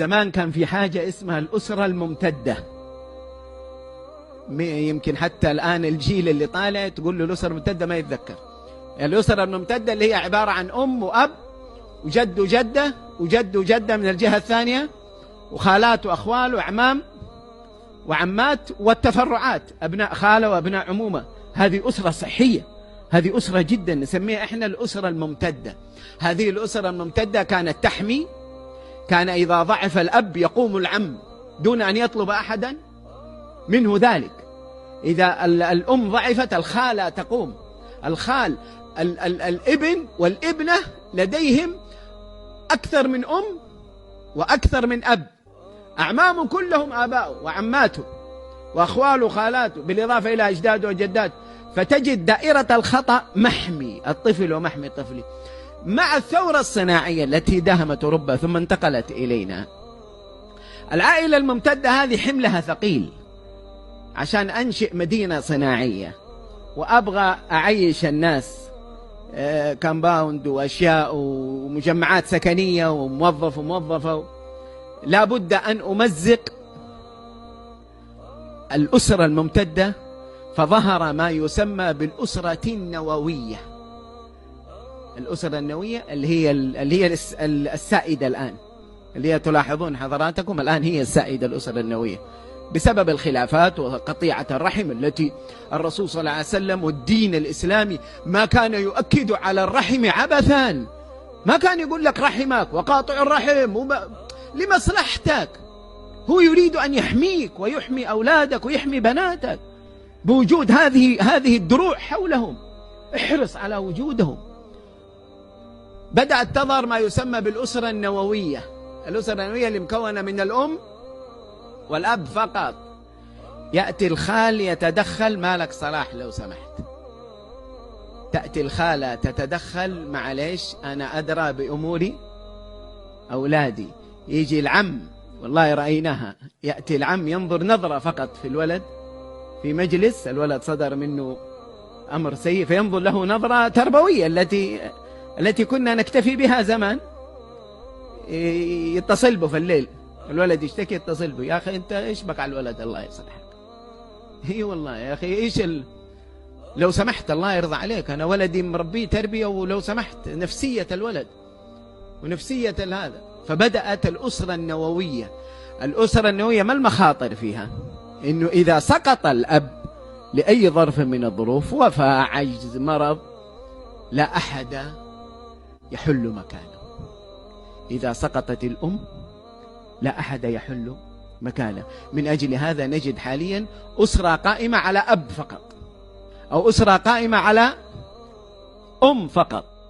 زمان كان في حاجة اسمها الأسرة الممتدة. يمكن حتى الآن الجيل اللي طالع تقول له الأسرة الممتدة ما يتذكر. الأسرة الممتدة اللي هي عبارة عن أم وأب وجد وجدة وجد وجدة من الجهة الثانية، وخالات وأخوال وأعمام وعمات، والتفرعات أبناء خالة وأبناء عمومة. هذه أسرة صحية، هذه أسرة جدا نسميها إحنا الأسرة الممتدة. هذه الأسرة الممتدة كانت تحمي، كان إذا ضعف الأب يقوم العم دون أن يطلب أحدا منه ذلك. إذا الأم ضعفت الخالة تقوم، الخال الابن والابنة لديهم أكثر من أم وأكثر من أب، أعمام كلهم آباؤه وعماته وأخواله وخالاته بالإضافة إلى أجداده وجداته. فتجد دائرة الخطأ محمي الطفل ومحمي الطفل. مع الثورة الصناعية التي دهمت أوروبا ثم انتقلت إلينا، العائلة الممتدة هذه حملها ثقيل. عشان أنشئ مدينة صناعية وأبغى أعيش الناس كامباوند وأشياء ومجمعات سكنية وموظف وموظفة، لا بد أن أمزق الأسرة الممتدة. فظهر ما يسمى بالأسرة النووية. الأسرة النووية اللي هي السائدة الآن، اللي هي تلاحظون حضراتكم الآن هي السائدة الأسرة النووية، بسبب الخلافات وقطيعة الرحم التي الرسول صلى الله عليه وسلم والدين الإسلامي ما كان يؤكد على الرحم عبثا. ما كان يقول لك رحمك وقاطع الرحم لمصلحتك، هو يريد أن يحميك ويحمي أولادك ويحمي بناتك بوجود هذه الدروع حولهم. احرص على وجودهم. بدأت تظهر ما يسمى بالأسرة النووية. الأسرة النووية اللي مكونة من الأم والأب فقط. يأتي الخال يتدخل، مالك صلاح لو سمحت. تأتي الخالة تتدخل، معليش أنا أدرى بأمور أولادي. يجي العم، والله رأيناها، يأتي العم ينظر نظرة فقط في الولد في مجلس، الولد صدر منه أمر سيء فينظر له نظرة تربوية التي كنا نكتفي بها زمان. يتصل به في الليل، الولد يشتكي يتصل به، يا أخي أنت إيش بك على الولد الله يصلحك. هي والله يا أخي إيش لو سمحت الله يرضى عليك، أنا ولدي مربيه تربية، ولو سمحت نفسية الولد ونفسية هذا. فبدأت الأسرة النووية. الأسرة النووية ما المخاطر فيها؟ إنه إذا سقط الأب لأي ظرف من الظروف، وفاة، عجز، مرض، لا أحد يحل مكانه. إذا سقطت الأم لا أحد يحل مكانه. من أجل هذا نجد حاليا أسرة قائمة على أب فقط، أو أسرة قائمة على أم فقط.